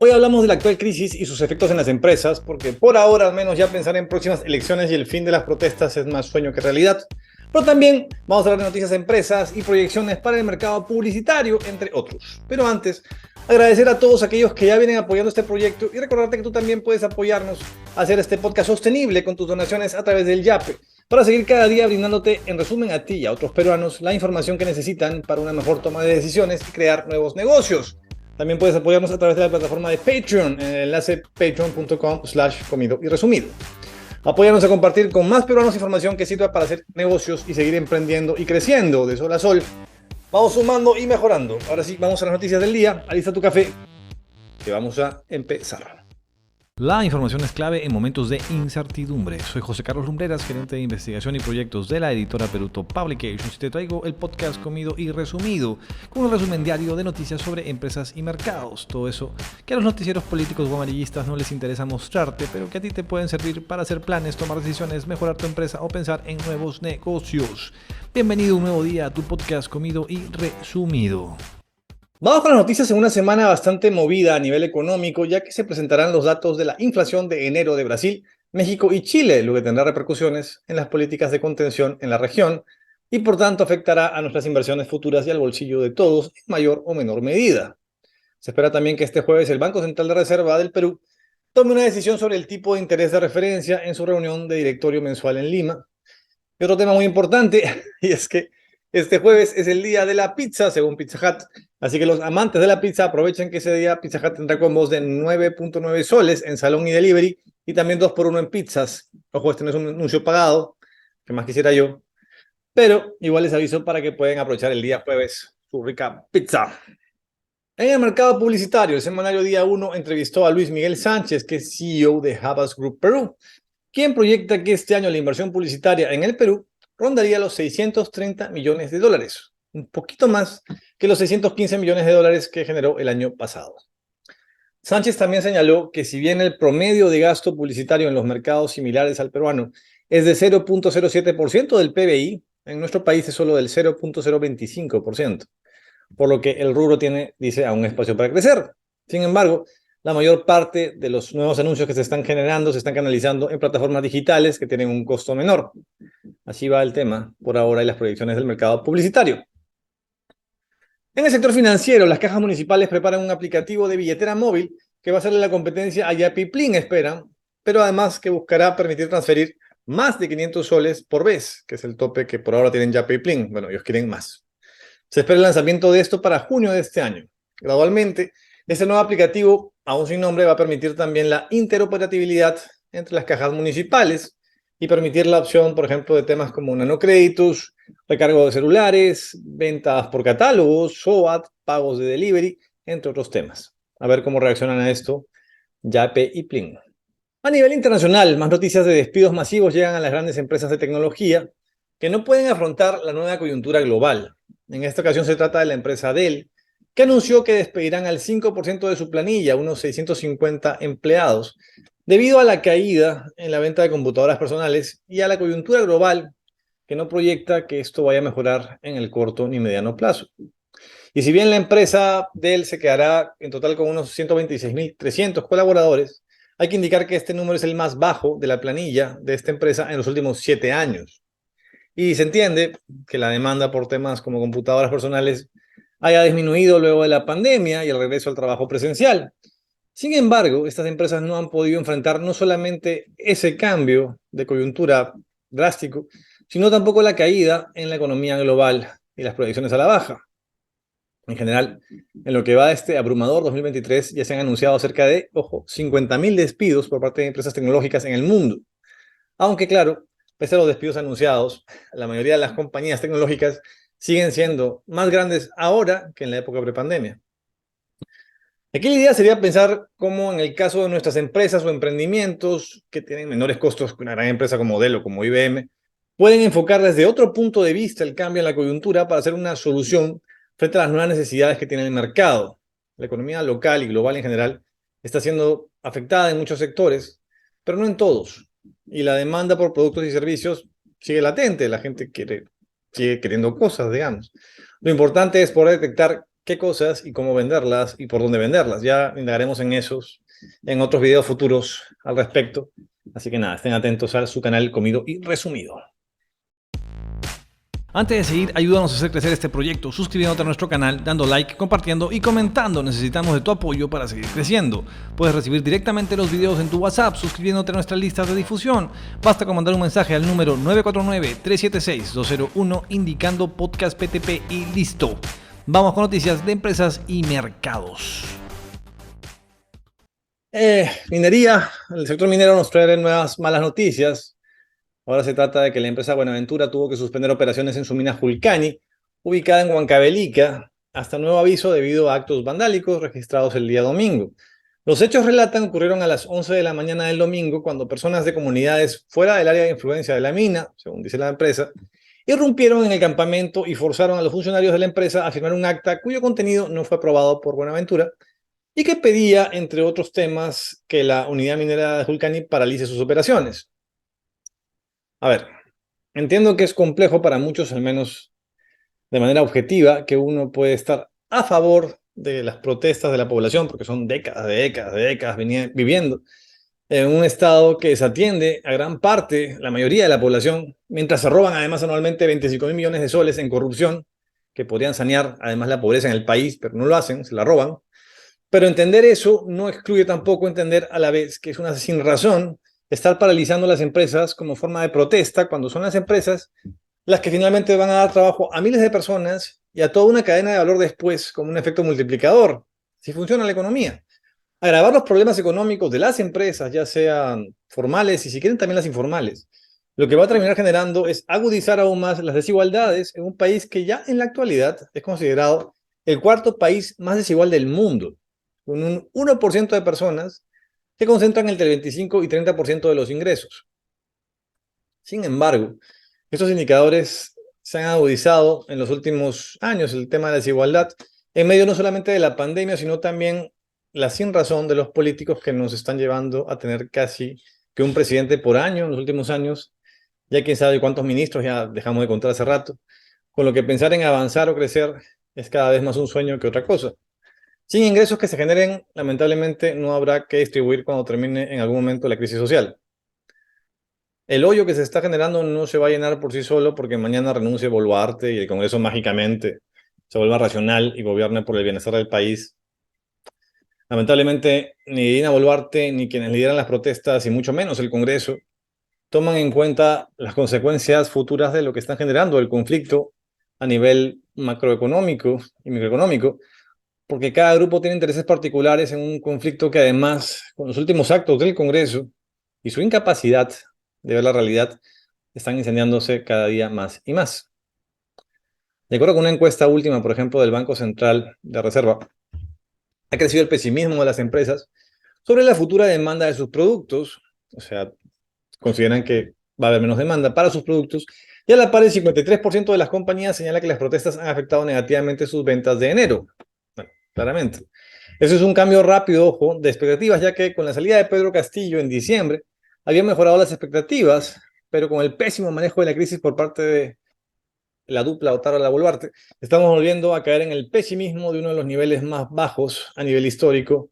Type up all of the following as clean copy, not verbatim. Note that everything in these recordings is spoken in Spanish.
Hoy hablamos de la actual crisis y sus efectos en las empresas, porque por ahora al menos ya pensar en próximas elecciones y el fin de las protestas es más sueño que realidad. Pero también vamos a hablar de noticias de empresas y proyecciones para el mercado publicitario, entre otros. Pero antes, agradecer a todos aquellos que ya vienen apoyando este proyecto y recordarte que tú también puedes apoyarnos a hacer este podcast sostenible con tus donaciones a través del Yape, para seguir cada día brindándote, en resumen, a ti y a otros peruanos, la información que necesitan para una mejor toma de decisiones y crear nuevos negocios. También puedes apoyarnos a través de la plataforma de Patreon, en el enlace patreon.com/comido y resumido. Apóyanos a compartir con más peruanos información que sirva para hacer negocios y seguir emprendiendo y creciendo de sol a sol. Vamos sumando y mejorando. Ahora sí, vamos a las noticias del día. Alista tu café, que vamos a empezar. La información es clave en momentos de incertidumbre. Soy José Carlos Lumbreras, gerente de investigación y proyectos de la editora Peruto Publications, y te traigo el podcast Comido y Resumido, con un resumen diario de noticias sobre empresas y mercados. Todo eso que a los noticieros políticos o amarillistas no les interesa mostrarte, pero que a ti te pueden servir para hacer planes, tomar decisiones, mejorar tu empresa o pensar en nuevos negocios. Bienvenido un nuevo día a tu podcast Comido y Resumido. Vamos con las noticias en una semana bastante movida a nivel económico, ya que se presentarán los datos de la inflación de enero de Brasil, México y Chile, lo que tendrá repercusiones en las políticas de contención en la región y por tanto afectará a nuestras inversiones futuras y al bolsillo de todos en mayor o menor medida. Se espera también que este jueves el Banco Central de Reserva del Perú tome una decisión sobre el tipo de interés de referencia en su reunión de directorio mensual en Lima. Y otro tema muy importante, y es que este jueves es el día de la pizza, según Pizza Hut. Así que los amantes de la pizza aprovechen que ese día Pizza Hut tendrá combos de 9.9 soles en salón y delivery y también 2x1 en pizzas. Ojo, este no es un anuncio pagado, que más quisiera yo. Pero igual les aviso para que puedan aprovechar el día jueves su rica pizza. En el mercado publicitario, el semanario Día 1 entrevistó a Luis Miguel Sánchez, que es CEO de Havas Group Perú, quien proyecta que este año la inversión publicitaria en el Perú rondaría los 630 millones de dólares, un poquito más que los 615 millones de dólares que generó el año pasado. Sánchez también señaló que si bien el promedio de gasto publicitario en los mercados similares al peruano es de 0.07% del PBI, en nuestro país es solo del 0.025%, por lo que el rubro tiene, dice, aún espacio para crecer. Sin embargo, la mayor parte de los nuevos anuncios que se están generando se están canalizando en plataformas digitales que tienen un costo menor. Así va el tema por ahora y las proyecciones del mercado publicitario. En el sector financiero, las cajas municipales preparan un aplicativo de billetera móvil que va a hacerle la competencia a Yape Plin, esperan, pero además que buscará permitir transferir más de 500 soles por vez, que es el tope que por ahora tienen Yape Plin. Bueno, ellos quieren más. Se espera el lanzamiento de esto para junio de este año. Gradualmente, este nuevo aplicativo, aún sin nombre, va a permitir también la interoperabilidad entre las cajas municipales y permitir la opción, por ejemplo, de temas como nanocréditos, recargo de celulares, ventas por catálogos, SOAT, pagos de delivery, entre otros temas. A ver cómo reaccionan a esto Yape y Plin. A nivel internacional, más noticias de despidos masivos llegan a las grandes empresas de tecnología que no pueden afrontar la nueva coyuntura global. En esta ocasión se trata de la empresa Dell, que anunció que despedirán al 5% de su planilla, unos 650 empleados, debido a la caída en la venta de computadoras personales y a la coyuntura global que no proyecta que esto vaya a mejorar en el corto ni mediano plazo. Y si bien la empresa Dell se quedará en total con unos 126.300 colaboradores, hay que indicar que este número es el más bajo de la planilla de esta empresa en los últimos 7 años. Y se entiende que la demanda por temas como computadoras personales haya disminuido luego de la pandemia y el regreso al trabajo presencial. Sin embargo, estas empresas no han podido enfrentar no solamente ese cambio de coyuntura drástico, sino tampoco la caída en la economía global y las proyecciones a la baja. En general, en lo que va de este abrumador 2023, ya se han anunciado cerca de, 50.000 despidos por parte de empresas tecnológicas en el mundo. Aunque, claro, pese a los despidos anunciados, la mayoría de las compañías tecnológicas siguen siendo más grandes ahora que en la época prepandemia. Aquí la idea sería pensar cómo en el caso de nuestras empresas o emprendimientos que tienen menores costos que una gran empresa como Dell o como IBM, pueden enfocar desde otro punto de vista el cambio en la coyuntura para hacer una solución frente a las nuevas necesidades que tiene el mercado. La economía local y global en general está siendo afectada en muchos sectores, pero no en todos. Y la demanda por productos y servicios sigue latente. La gente sigue queriendo cosas, digamos. Lo importante es poder detectar qué cosas y cómo venderlas y por dónde venderlas. Ya indagaremos en esos, en otros videos futuros al respecto. Así que nada, estén atentos a su canal Comido y Resumido. Antes de seguir, ayúdanos a hacer crecer este proyecto suscribiéndote a nuestro canal, dando like, compartiendo y comentando. Necesitamos de tu apoyo para seguir creciendo. Puedes recibir directamente los videos en tu WhatsApp suscribiéndote a nuestras listas de difusión. Basta con mandar un mensaje al número 949-376-201 indicando Podcast PTP y listo. Vamos con noticias de empresas y mercados. Minería, el sector minero nos trae nuevas malas noticias. Ahora se trata de que la empresa Buenaventura tuvo que suspender operaciones en su mina Julcani, ubicada en Huancavelica, hasta nuevo aviso debido a actos vandálicos registrados el día domingo. Los hechos relatan ocurrieron a las 11 de la mañana del domingo cuando personas de comunidades fuera del área de influencia de la mina, según dice la empresa, irrumpieron en el campamento y forzaron a los funcionarios de la empresa a firmar un acta cuyo contenido no fue aprobado por Buenaventura y que pedía, entre otros temas, que la unidad minera de Julcani paralice sus operaciones. A ver, entiendo que es complejo para muchos, al menos de manera objetiva, que uno puede estar a favor de las protestas de la población, porque son décadas viviendo en un estado que desatiende a gran parte, la mayoría de la población, mientras se roban además anualmente 25.000 millones de soles en corrupción, que podrían sanear además la pobreza en el país, pero no lo hacen, se la roban. Pero entender eso no excluye tampoco entender a la vez que es una sin razón estar paralizando las empresas como forma de protesta cuando son las empresas las que finalmente van a dar trabajo a miles de personas y a toda una cadena de valor después como un efecto multiplicador. Si funciona la economía. Agravar los problemas económicos de las empresas, ya sean formales y si quieren también las informales, lo que va a terminar generando es agudizar aún más las desigualdades en un país que ya en la actualidad es considerado el cuarto país más desigual del mundo, con un 1% de personas que concentran entre el 25 y 30% de los ingresos. Sin embargo, estos indicadores se han agudizado en los últimos años, el tema de la desigualdad, en medio no solamente de la pandemia, sino también la sin razón de los políticos que nos están llevando a tener casi que un presidente por año en los últimos años, ya quién sabe cuántos ministros, ya dejamos de contar hace rato, con lo que pensar en avanzar o crecer es cada vez más un sueño que otra cosa. Sin ingresos que se generen, lamentablemente no habrá que distribuir cuando termine en algún momento la crisis social. El hoyo que se está generando no se va a llenar por sí solo porque mañana renuncie Boluarte y el Congreso mágicamente se vuelva racional y gobierne por el bienestar del país. Lamentablemente, ni Dina Boluarte ni quienes lideran las protestas y mucho menos el Congreso toman en cuenta las consecuencias futuras de lo que están generando el conflicto a nivel macroeconómico y microeconómico, porque cada grupo tiene intereses particulares en un conflicto que además, con los últimos actos del Congreso y su incapacidad de ver la realidad, están incendiándose cada día más y más. De acuerdo con una encuesta última, por ejemplo, del Banco Central de Reserva, ha crecido el pesimismo de las empresas sobre la futura demanda de sus productos, o sea, consideran que va a haber menos demanda para sus productos, y a la par el 53% de las compañías señala que las protestas han afectado negativamente sus ventas de enero. Bueno, claramente. Eso es un cambio rápido, ojo, de expectativas, ya que con la salida de Pedro Castillo en diciembre, habían mejorado las expectativas, pero con el pésimo manejo de la crisis por parte de la dupla Otárola Boluarte, estamos volviendo a caer en el pesimismo de uno de los niveles más bajos a nivel histórico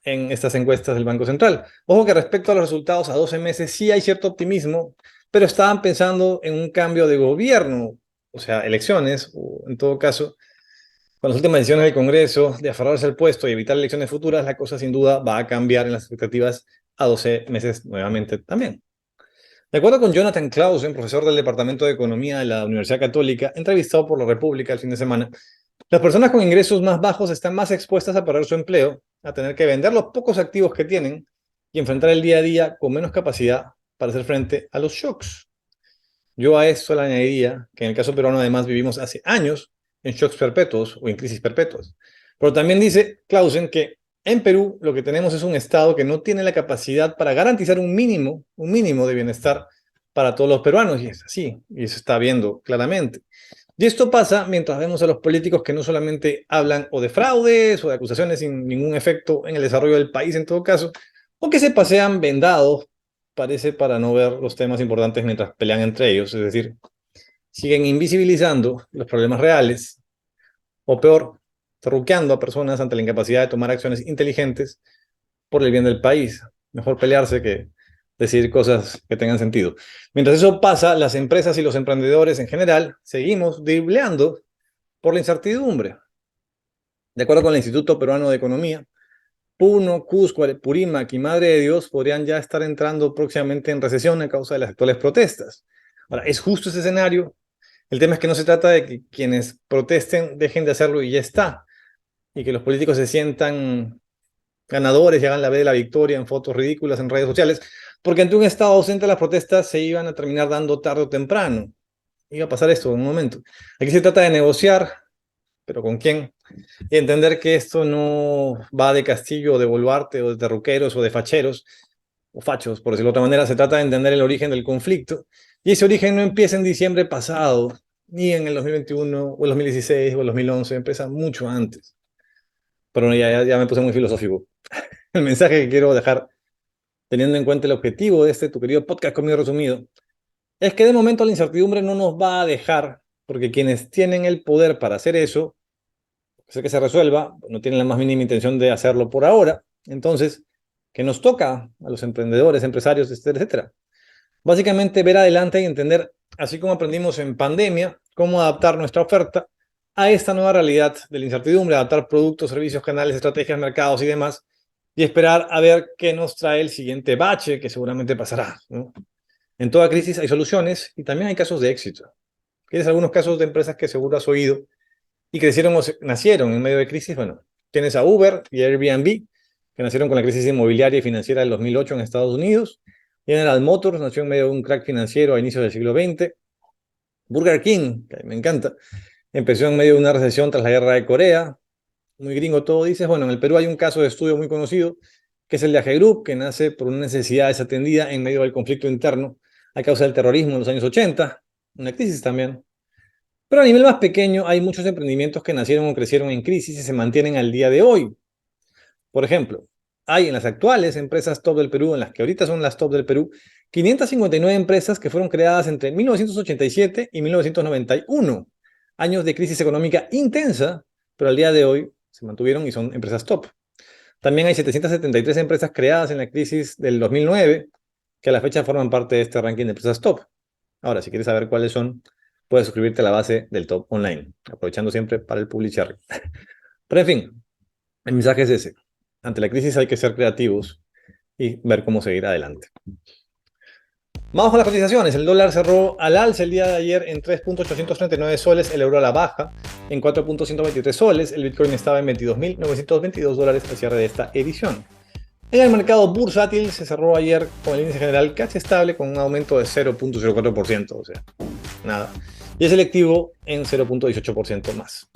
en estas encuestas del Banco Central. Ojo que respecto a los resultados a 12 meses sí hay cierto optimismo, pero estaban pensando en un cambio de gobierno, o sea, elecciones, o en todo caso, con las últimas decisiones del Congreso de aferrarse al puesto y evitar elecciones futuras, la cosa sin duda va a cambiar en las expectativas a 12 meses nuevamente también. De acuerdo con Jonathan Clausen, profesor del Departamento de Economía de la Universidad Católica, entrevistado por La República el fin de semana, las personas con ingresos más bajos están más expuestas a perder su empleo, a tener que vender los pocos activos que tienen y enfrentar el día a día con menos capacidad para hacer frente a los shocks. Yo a eso le añadiría que en el caso peruano además vivimos hace años en shocks perpetuos o en crisis perpetuas. Pero también dice Clausen que en Perú lo que tenemos es un Estado que no tiene la capacidad para garantizar un mínimo de bienestar para todos los peruanos, y es así, y se está viendo claramente. Y esto pasa mientras vemos a los políticos que no solamente hablan o de fraudes o de acusaciones sin ningún efecto en el desarrollo del país en todo caso, o que se pasean vendados, parece, para no ver los temas importantes mientras pelean entre ellos, es decir, siguen invisibilizando los problemas reales, o peor, terruqueando a personas ante la incapacidad de tomar acciones inteligentes por el bien del país. Mejor pelearse que decir cosas que tengan sentido. Mientras eso pasa, las empresas y los emprendedores en general seguimos dribleando por la incertidumbre. De acuerdo con el Instituto Peruano de Economía, Puno, Cusco, Apurímac y Madre de Dios podrían ya estar entrando próximamente en recesión a causa de las actuales protestas. Ahora, ¿es justo ese escenario? El tema es que no se trata de que quienes protesten dejen de hacerlo y ya está, y que los políticos se sientan ganadores y hagan la B de la victoria en fotos ridículas en redes sociales, porque ante un estado ausente las protestas se iban a terminar dando tarde o temprano. Iba a pasar esto en un momento. Aquí se trata de negociar, pero ¿con quién? Y entender que esto no va de Castillo o de Boluarte o de terruqueros o de facheros o fachos, por decirlo de otra manera. Se trata de entender el origen del conflicto, y ese origen no empieza en diciembre pasado, ni en el 2021 o el 2016 o el 2011, empieza mucho antes. Pero ya me puse muy filosófico. El mensaje que quiero dejar, teniendo en cuenta el objetivo de este tu querido podcast conmigo resumido, es que de momento la incertidumbre no nos va a dejar, porque quienes tienen el poder para hacer eso, sé que se resuelva, no tienen la más mínima intención de hacerlo por ahora. Entonces, ¿qué nos toca a los emprendedores, empresarios, etcétera, etcétera? Básicamente ver adelante y entender, así como aprendimos en pandemia, cómo adaptar nuestra oferta a esta nueva realidad de la incertidumbre, adaptar productos, servicios, canales, estrategias, mercados y demás, y esperar a ver qué nos trae el siguiente bache que seguramente pasará, ¿no? En toda crisis hay soluciones y también hay casos de éxito. ¿Quieres algunos casos de empresas que seguro has oído y crecieron o nacieron en medio de crisis? Bueno, tienes a Uber y Airbnb, que nacieron con la crisis inmobiliaria y financiera del 2008 en Estados Unidos. General Motors nació en medio de un crack financiero a inicios del siglo XX. Burger King, que me encanta, empezó en medio de una recesión tras la guerra de Corea. Muy gringo todo, dices. Bueno, en el Perú hay un caso de estudio muy conocido, que es el de AG Group, que nace por una necesidad desatendida en medio del conflicto interno a causa del terrorismo en los años 80, una crisis también. Pero a nivel más pequeño hay muchos emprendimientos que nacieron o crecieron en crisis y se mantienen al día de hoy. Por ejemplo, hay en las actuales empresas top del Perú, en las que ahorita son las top del Perú, 559 empresas que fueron creadas entre 1987 y 1991, años de crisis económica intensa, pero al día de hoy se mantuvieron y son empresas top. También hay 773 empresas creadas en la crisis del 2009, que a la fecha forman parte de este ranking de empresas top. Ahora, si quieres saber cuáles son, puedes suscribirte a la base del Top Online, aprovechando siempre para el public. Pero en fin, el mensaje es ese. Ante la crisis hay que ser creativos y ver cómo seguir adelante. Vamos con las cotizaciones. El dólar cerró al alza el día de ayer en 3.839 soles, el euro a la baja en 4.123 soles, el Bitcoin estaba en $22.922 al cierre de esta edición. En el mercado bursátil se cerró ayer con el índice general casi estable con un aumento de 0.04%, o sea, nada. Y el selectivo en 0.18% más.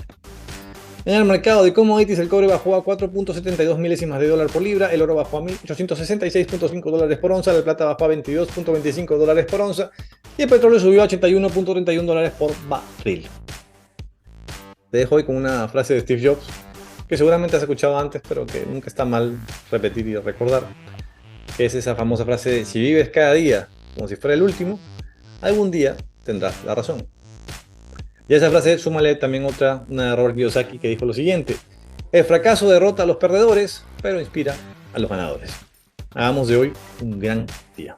En el mercado de commodities, el cobre bajó a 4.72 milésimas de dólar por libra, el oro bajó a $1.866.5 por onza, la plata bajó a $22.25 por onza y el petróleo subió a $81.31 por barril. Te dejo hoy con una frase de Steve Jobs que seguramente has escuchado antes, pero que nunca está mal repetir y recordar, que es esa famosa frase de: si vives cada día como si fuera el último, algún día tendrás la razón. Y a esa frase súmale también una de Robert Kiyosaki, que dijo lo siguiente: el fracaso derrota a los perdedores, pero inspira a los ganadores. Hagamos de hoy un gran día.